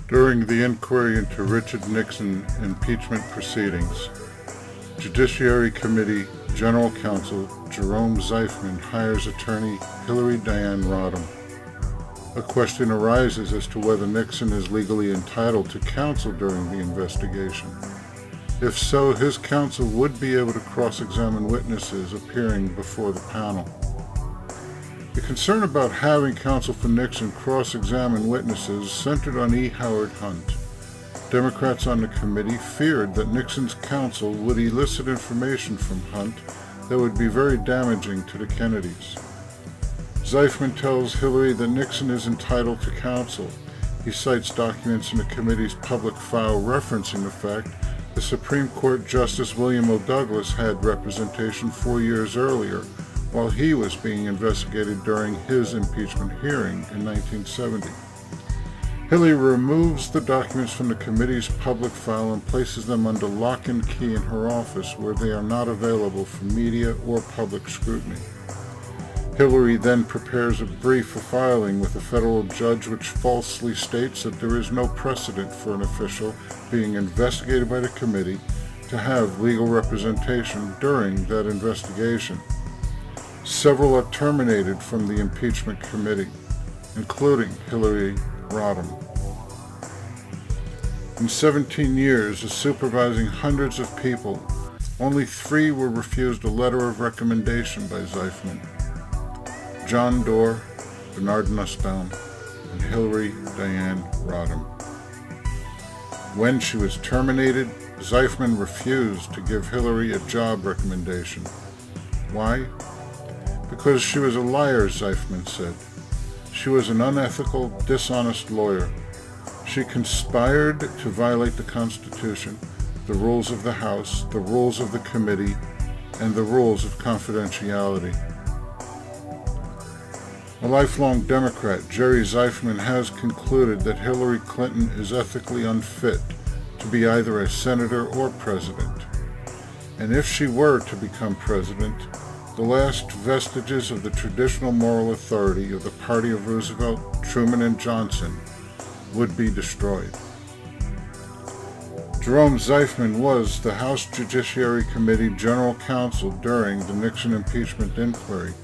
During the inquiry into Richard Nixon impeachment proceedings, Judiciary Committee General Counsel Jerome Zeifman hires attorney Hillary Diane Rodham. A question arises as to whether Nixon is legally entitled to counsel during the investigation. If so, his counsel would be able to cross-examine witnesses appearing before the panel. The concern about having counsel for Nixon cross-examine witnesses centered on E. Howard Hunt. Democrats on the committee feared that Nixon's counsel would elicit information from Hunt that would be very damaging to the Kennedys. Zeifman tells Hillary that Nixon is entitled to counsel. He cites documents in the committee's public file referencing the fact the Supreme Court Justice William O. Douglas had representation 4 years earlier while he was being investigated during his impeachment hearing in 1970. Hillary removes the documents from the committee's public file and places them under lock and key in her office where they are not available for media or public scrutiny. Hillary then prepares a brief for filing with a federal judge which falsely states that there is no precedent for an official being investigated by the committee to have legal representation during that investigation. Several are terminated from the impeachment committee, including Hillary Rodham. In 17 years of supervising hundreds of people, only 3 were refused a letter of recommendation by Zeifman: John Doerr, Bernard Nussbaum, and Hillary Diane Rodham. When she was terminated, Zeifman refused to give Hillary a job recommendation. Why? Because she was a liar, Zeifman said. She was an unethical, dishonest lawyer. She conspired to violate the Constitution, the rules of the House, the rules of the committee, and the rules of confidentiality. A lifelong Democrat, Jerry Zeifman has concluded that Hillary Clinton is ethically unfit to be either a senator or president. And if she were to become president, the last vestiges of the traditional moral authority of the party of Roosevelt, Truman, and Johnson would be destroyed. Jerome Zeifman was the House Judiciary Committee General Counsel during the Nixon impeachment inquiry.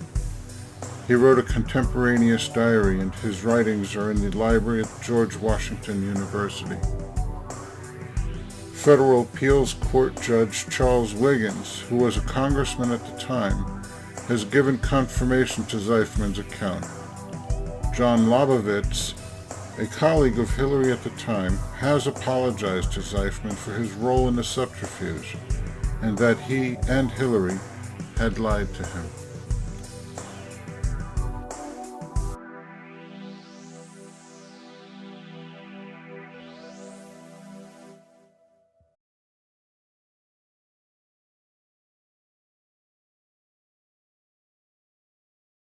He wrote a contemporaneous diary, and his writings are in the library at George Washington University. Federal Appeals Court Judge Charles Wiggins, who was a congressman at the time, has given confirmation to Zeifman's account. John Lobovitz, a colleague of Hillary at the time, has apologized to Zeifman for his role in the subterfuge and that he and Hillary had lied to him.